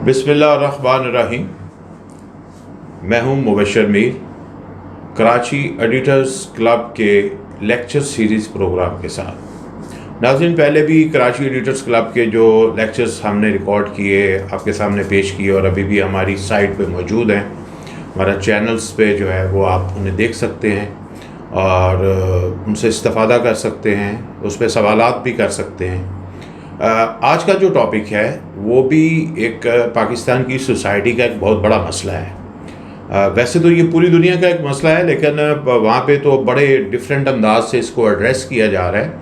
बिस्मिल्लाहिर्रहमानिर्रहीम। मैं हूं मुबशर मीर, कराची एडिटर्स क्लब के लेक्चर सीरीज़ प्रोग्राम के साथ। नाज़रीन, पहले भी कराची एडिटर्स क्लब के जो लेक्चर्स हमने रिकॉर्ड किए, आपके सामने पेश किए और अभी भी हमारी साइट पे मौजूद हैं। हमारा चैनल्स पे जो है वो आप उन्हें देख सकते हैं और उनसे इस्तिफ़ादा कर सकते हैं, उस पर सवालात भी कर सकते हैं। आज का जो टॉपिक है वो भी एक पाकिस्तान की सोसाइटी का एक बहुत बड़ा मसला है। वैसे तो ये पूरी दुनिया का एक मसला है, लेकिन वहाँ पे तो बड़े डिफरेंट अंदाज से इसको एड्रेस किया जा रहा है।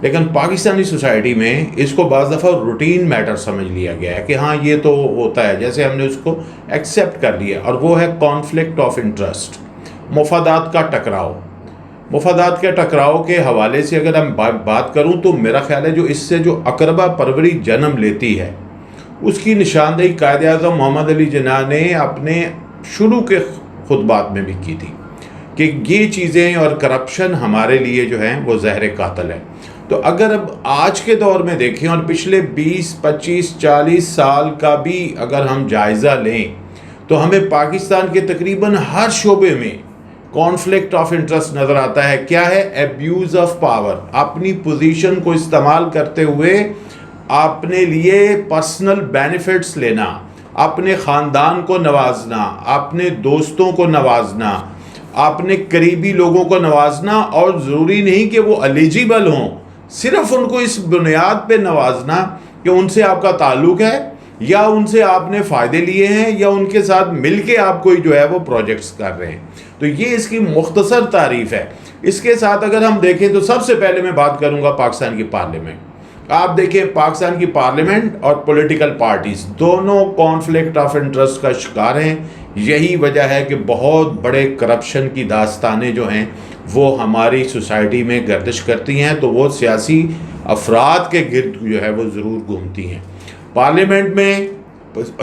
लेकिन पाकिस्तानी सोसाइटी में इसको बाज़ दफ़ा रूटीन मैटर समझ लिया गया है कि हाँ ये तो होता है, जैसे हमने उसको एक्सेप्ट कर लिया। और वो है कॉन्फ्लिक्ट ऑफ इंटरेस्ट, मफादात का टकराव। मफादात के टकराव के हवाले से अगर हम बात करूं तो मेरा ख्याल है जो इससे जो अकरबा परवरी जन्म लेती है उसकी निशानदेही कायद आज़म मोहम्मद अली जिन्ना ने अपने शुरू के खुतबात में भी की थी कि ये चीज़ें और करप्शन हमारे लिए जो हैं वो ज़हर कातिल है। तो अगर अब आज के दौर में देखें और पिछले 20, 25, 40 साल का भी अगर हम जायज़ा लें तो हमें पाकिस्तान के तकरीबन हर शोबे में कॉन्फ्लिक्ट ऑफ इंटरेस्ट नज़र आता है। क्या है? एब्यूज़ ऑफ पावर, अपनी पोजीशन को इस्तेमाल करते हुए अपने लिए पर्सनल बेनिफिट्स लेना, अपने ख़ानदान को नवाजना, अपने दोस्तों को नवाजना, अपने करीबी लोगों को नवाजना, और ज़रूरी नहीं कि वो एलिजिबल हों, सिर्फ उनको इस बुनियाद पे नवाजना कि उनसे आपका ताल्लुक़ है या उनसे आपने फ़ायदे लिए हैं या उनके साथ मिलके आप कोई जो है वो प्रोजेक्ट्स कर रहे हैं। तो ये इसकी मुख्तसर तारीफ़ है। इसके साथ अगर हम देखें तो सबसे पहले मैं बात करूंगा पाकिस्तान की पार्लियामेंट। आप देखें पाकिस्तान की पार्लियामेंट और पॉलिटिकल पार्टीज़ दोनों कॉन्फ्लिक्ट ऑफ इंटरेस्ट का शिकार हैं। यही वजह है कि बहुत बड़े करप्शन की दास्तानें जो हैं वो हमारी सोसाइटी में गर्दिश करती हैं, तो वो सियासी अफराद के गिर्द जो है वो ज़रूर घूमती हैं। पार्लियामेंट में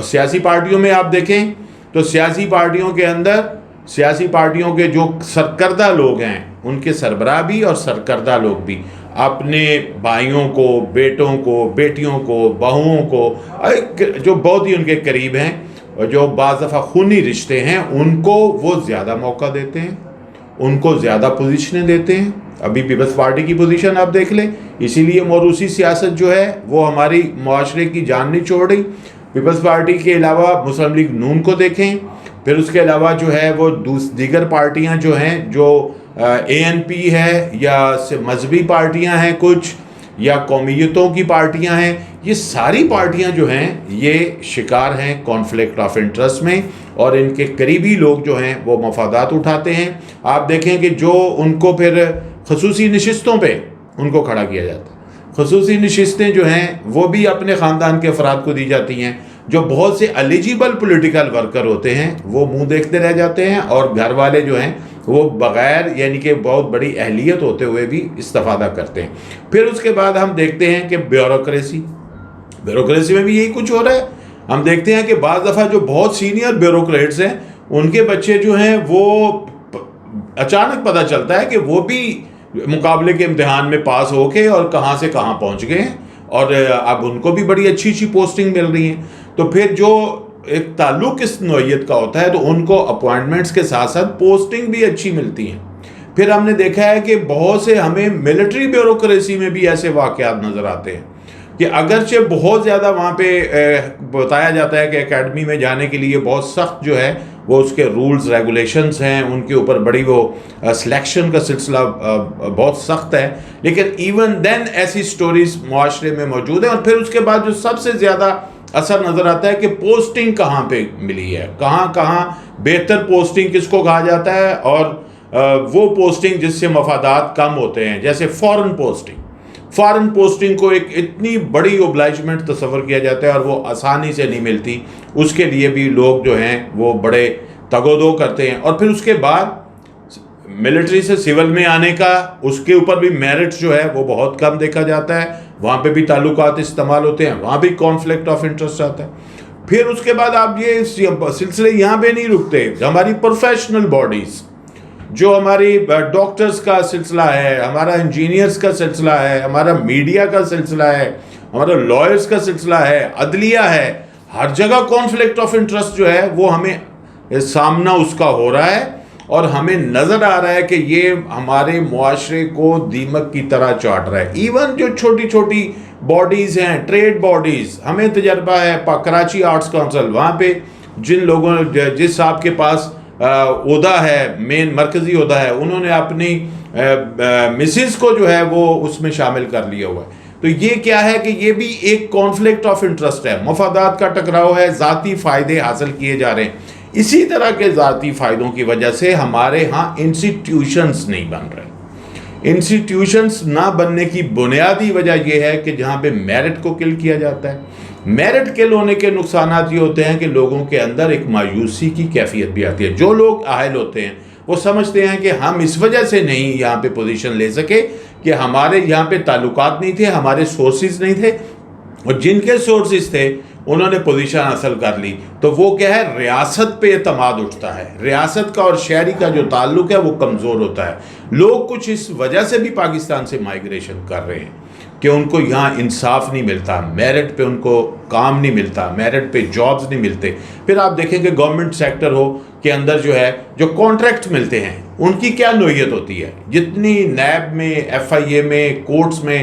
सियासी पार्टियों में आप देखें तो सियासी पार्टियों के अंदर सियासी पार्टियों के जो सरकर्दा लोग हैं उनके सरबराह भी और सरकर्दा लोग भी अपने भाइयों को, बेटों को, बेटियों को, बहुओं को जो बहुत ही उनके करीब हैं और जो बाज़ दफ़ा खूनी रिश्ते हैं उनको वो ज़्यादा मौका देते हैं, उनको ज़्यादा पोजीशनें देते हैं। अभी पीपल्स पार्टी की पोजीशन आप देख लें, इसीलिए मौरूसी सियासत जो है वो हमारी मुआशरे की जान नहीं छोड़ रही। पीपल्स पार्टी के अलावा मुस्लिम लीग नून को देखें, फिर उसके अलावा जो है वो दीगर पार्टियां जो हैं, जो ANP है या मजहबी पार्टियां हैं कुछ, या कौमियतों की पार्टियां हैं, ये सारी पार्टियां जो हैं ये शिकार हैं कॉन्फ्लिक्ट ऑफ इंटरेस्ट में, और इनके करीबी लोग जो हैं वो मफादात उठाते हैं। आप देखें कि जो उनको फिर खसूसी नशिस्तों पे उनको खड़ा किया जाता है। खसूसी नशिस्तें जो हैं वो भी अपने ख़ानदान के अफराद को दी जाती हैं। जो बहुत से एलिजिबल पॉलिटिकल वर्कर होते हैं वो मुंह देखते रह जाते हैं, और घर वाले जो हैं वो बग़ैर यानी कि बहुत बड़ी अहलियत होते हुए भी इस्तिफ़ादा करते हैं। फिर उसके बाद हम देखते हैं कि ब्यूरोक्रेसी में भी यही कुछ हो रहा है। हम देखते हैं कि बाज़ दफ़ा जो बहुत सीनियर ब्यूरोक्रेट्स हैं उनके बच्चे जो हैं वो अचानक पता चलता है कि वो भी मुकाबले के इम्तिहान में पास होके और कहाँ से कहाँ पहुँच गए हैं, और अब उनको भी बड़ी अच्छी अच्छी पोस्टिंग मिल रही हैं। तो फिर जो एक ताल्लुक़ इस नौइयत का होता है तो उनको अपॉइंटमेंट्स के साथ साथ पोस्टिंग भी अच्छी मिलती हैं। फिर हमने देखा है कि बहुत से हमें मिलिट्री ब्यूरोक्रेसी में भी ऐसे वाक़यात नज़र आते हैं कि अगरचे बहुत ज़्यादा वहाँ पे बताया जाता है कि एकेडमी में जाने के लिए बहुत सख्त जो है वो उसके रूल्स रेगुलेशंस हैं, उनके ऊपर बड़ी वो सिलेक्शन का सिलसिला बहुत सख्त है, लेकिन इवन देन ऐसी स्टोरीज मुआशरे में मौजूद हैं। और फिर उसके बाद जो सबसे ज़्यादा असर नज़र आता है कि पोस्टिंग कहाँ पे मिली है, कहाँ कहाँ बेहतर पोस्टिंग किसको कहा जाता है, और वो पोस्टिंग जिससे मफादात कम होते हैं, जैसे फ़ॉरेन पोस्टिंग को एक इतनी बड़ी ओब्लाइजमेंट तस्वर किया जाता है और वो आसानी से नहीं मिलती। उसके लिए भी लोग जो हैं वो बड़े तगोदो करते हैं। और फिर उसके बाद मिलिट्री से सिविल में आने का, उसके ऊपर भी मेरिट जो है वो बहुत कम देखा जाता है। वहाँ पे भी ताल्लुकात इस्तेमाल होते हैं, वहाँ भी कॉन्फ्लिक्ट ऑफ इंटरेस्ट आता है। फिर उसके बाद आप ये सिलसिले यहाँ पे नहीं रुकते। हमारी प्रोफेशनल बॉडीज़, जो हमारी डॉक्टर्स का सिलसिला है, हमारा इंजीनियर्स का सिलसिला है, हमारा मीडिया का सिलसिला है, हमारा लॉयर्स का सिलसिला है, अदलिया है, ہر جگہ کانفلکٹ آف انٹرسٹ جو ہے وہ ہمیں سامنا اس کا ہو رہا ہے، اور ہمیں نظر آ رہا ہے کہ یہ ہمارے معاشرے کو دیمک کی طرح چاٹ رہا ہے۔ ایون جو چھوٹی چھوٹی باڈیز ہیں، ٹریڈ باڈیز، ہمیں تجربہ ہے کراچی آرٹس کونسل، وہاں پہ جن لوگوں جس صاحب کے پاس عہدہ ہے، مین مرکزی عہدہ ہے، انہوں نے اپنی مسز کو جو ہے وہ اس میں شامل کر لیا ہوا ہے۔ تو یہ کیا ہے کہ یہ بھی ایک کانفلکٹ آف انٹرسٹ ہے، مفادات کا ٹکراؤ ہے، ذاتی فائدے حاصل کیے جا رہے ہیں۔ اسی طرح کے ذاتی فائدوں کی وجہ سے ہمارے ہاں انسٹیٹیوشنز نہیں بن رہے۔ انسٹیٹیوشنز نہ بننے کی بنیادی وجہ یہ ہے کہ جہاں پہ میرٹ کو کل کیا جاتا ہے۔ میرٹ کل ہونے کے نقصانات یہ ہوتے ہیں کہ لوگوں کے اندر ایک مایوسی کی کیفیت بھی آتی ہے۔ جو لوگ اہل ہوتے ہیں وہ سمجھتے ہیں کہ ہم اس وجہ سے نہیں یہاں پہ پوزیشن لے سکے کہ ہمارے یہاں پہ تعلقات نہیں تھے، ہمارے سورسز نہیں تھے، اور جن کے سورسز تھے انہوں نے پوزیشن حاصل کر لی۔ تو وہ کیا ہے، ریاست پہ اعتماد اٹھتا ہے، ریاست کا اور شہری کا جو تعلق ہے وہ کمزور ہوتا ہے۔ لوگ کچھ اس وجہ سے بھی پاکستان سے مائیگریشن کر رہے ہیں کہ ان کو یہاں انصاف نہیں ملتا، میرٹ پہ ان کو کام نہیں ملتا، میرٹ پہ جابز نہیں ملتے۔ پھر آپ دیکھیں کہ گورنمنٹ سیکٹر ہو کے اندر جو ہے جو کانٹریکٹ ملتے ہیں ان کی کیا نوعیت ہوتی ہے۔ جتنی نیب میں، ایف آئی اے میں، کورٹس میں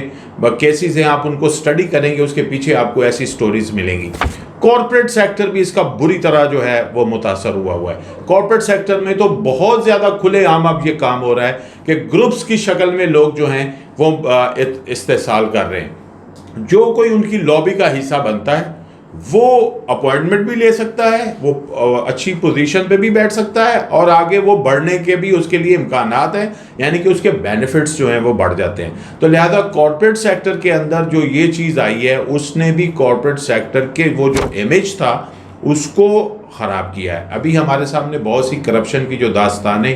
کیسز ہیں، آپ ان کو اسٹڈی کریں گے، اس کے پیچھے آپ کو ایسی سٹوریز ملیں گی۔ کارپوریٹ سیکٹر بھی اس کا بری طرح جو ہے وہ متاثر ہوا ہے۔ کارپوریٹ سیکٹر میں تو بہت زیادہ کھلے عام اب یہ کام ہو رہا ہے کہ گروپس کی شکل میں لوگ جو ہیں وہ استحصال کر رہے ہیں۔ جو کوئی ان کی لابی کا حصہ بنتا ہے وہ اپوائنٹمنٹ بھی لے سکتا ہے، وہ اچھی پوزیشن پہ بھی بیٹھ سکتا ہے، اور آگے وہ بڑھنے کے بھی اس کے لیے امکانات ہیں، یعنی کہ اس کے بینیفٹس جو ہیں وہ بڑھ جاتے ہیں۔ تو لہذا کارپوریٹ سیکٹر کے اندر جو یہ چیز آئی ہے اس نے بھی کارپوریٹ سیکٹر کے وہ جو امیج تھا اس کو خراب کیا ہے۔ ابھی ہمارے سامنے بہت سی کرپشن کی جو داستانیں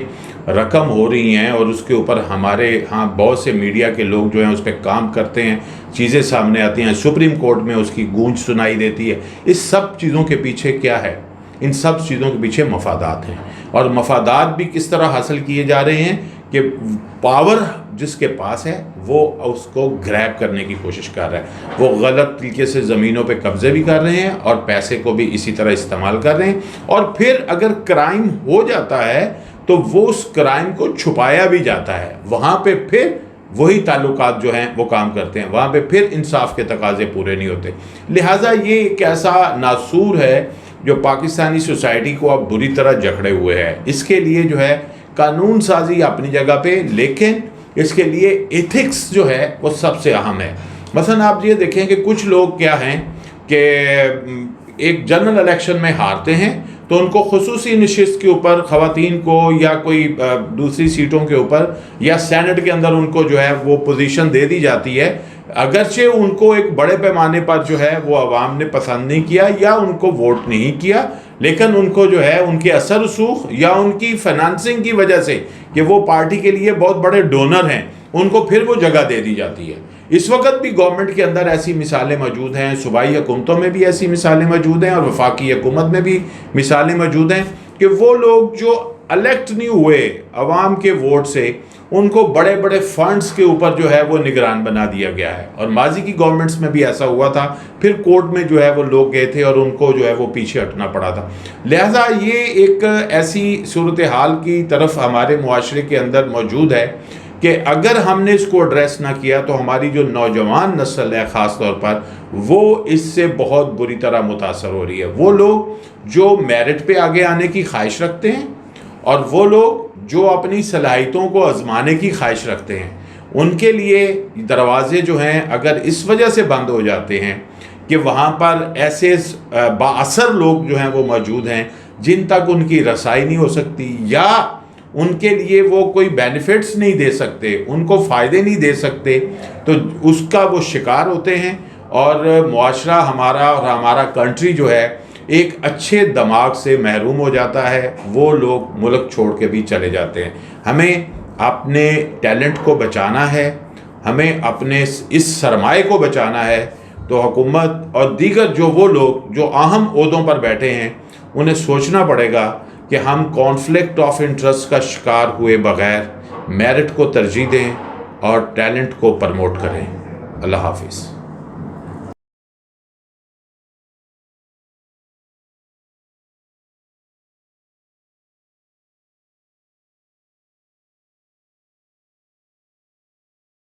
رقم ہو رہی ہیں، اور اس کے اوپر ہمارے ہاں بہت سے میڈیا کے لوگ جو ہیں اس پہ کام کرتے ہیں، چیزیں سامنے آتی ہیں، سپریم کورٹ میں اس کی گونج سنائی دیتی ہے۔ اس سب چیزوں کے پیچھے کیا ہے؟ ان سب چیزوں کے پیچھے مفادات ہیں، اور مفادات بھی کس طرح حاصل کیے جا رہے ہیں کہ پاور جس کے پاس ہے وہ اس کو گریب کرنے کی کوشش کر رہا ہے، وہ غلط طریقے سے زمینوں پہ قبضے بھی کر رہے ہیں اور پیسے کو بھی اسی طرح استعمال کر رہے ہیں، اور پھر اگر کرائم ہو جاتا ہے تو وہ اس کرائم کو چھپایا بھی جاتا ہے۔ وہاں پہ پھر وہی تعلقات جو ہیں وہ کام کرتے ہیں، وہاں پہ پھر انصاف کے تقاضے پورے نہیں ہوتے۔ لہٰذا یہ ایک ایسا ناسور ہے جو پاکستانی سوسائٹی کو اب بری طرح جکڑے ہوئے ہے۔ اس کے لیے جو ہے قانون سازی اپنی جگہ پہ، لیکن اس کے لیے ایتھکس جو ہے وہ سب سے اہم ہے۔ مثلا آپ یہ دیکھیں کہ کچھ لوگ کیا ہیں کہ ایک جنرل الیکشن میں ہارتے ہیں تو ان کو خصوصی نشست کے اوپر خواتین کو یا کوئی دوسری سیٹوں کے اوپر یا سینٹ کے اندر ان کو جو ہے وہ پوزیشن دے دی جاتی ہے، اگرچہ ان کو ایک بڑے پیمانے پر جو ہے وہ عوام نے پسند نہیں کیا یا ان کو ووٹ نہیں کیا، لیکن ان کو جو ہے ان کے اثر رسوخ یا ان کی فائنانسنگ کی وجہ سے کہ وہ پارٹی کے لیے بہت بڑے ڈونر ہیں، ان کو پھر وہ جگہ دے دی جاتی ہے۔ اس وقت بھی گورنمنٹ کے اندر ایسی مثالیں موجود ہیں، صوبائی حکومتوں میں بھی ایسی مثالیں موجود ہیں، اور وفاقی حکومت میں بھی مثالیں موجود ہیں کہ وہ لوگ جو الیکٹ نہیں ہوئے عوام کے ووٹ سے، ان کو بڑے بڑے فنڈز کے اوپر جو ہے وہ نگران بنا دیا گیا ہے، اور ماضی کی گورنمنٹس میں بھی ایسا ہوا تھا، پھر کورٹ میں جو ہے وہ لوگ گئے تھے اور ان کو جو ہے وہ پیچھے ہٹنا پڑا تھا۔ لہٰذا یہ ایک ایسی صورتحال کی طرف ہمارے معاشرے کے اندر موجود ہے کہ اگر ہم نے اس کو ایڈریس نہ کیا تو ہماری جو نوجوان نسل ہے خاص طور پر وہ اس سے بہت بری طرح متاثر ہو رہی ہے۔ وہ لوگ جو میرٹ پہ آگے آنے کی خواہش رکھتے ہیں اور وہ لوگ جو اپنی صلاحیتوں کو آزمانے کی خواہش رکھتے ہیں، ان کے لیے دروازے جو ہیں اگر اس وجہ سے بند ہو جاتے ہیں کہ وہاں پر ایسے بااثر لوگ جو ہیں وہ موجود ہیں جن تک ان کی رسائی نہیں ہو سکتی، یا ان کے لیے وہ کوئی بینیفٹس نہیں دے سکتے، ان کو فائدے نہیں دے سکتے، تو اس کا وہ شکار ہوتے ہیں، اور معاشرہ ہمارا اور ہمارا کنٹری جو ہے ایک اچھے دماغ سے محروم ہو جاتا ہے، وہ لوگ ملک چھوڑ کے بھی چلے جاتے ہیں۔ ہمیں اپنے ٹیلنٹ کو بچانا ہے، ہمیں اپنے اس سرمایہ کو بچانا ہے، تو حکومت اور دیگر جو وہ لوگ جو اہم عہدوں پر بیٹھے ہیں انہیں سوچنا پڑے گا کہ ہم کانفلکٹ آف انٹرسٹ کا شکار ہوئے بغیر میرٹ کو ترجیح دیں اور ٹیلنٹ کو پروموٹ کریں۔ اللہ حافظ۔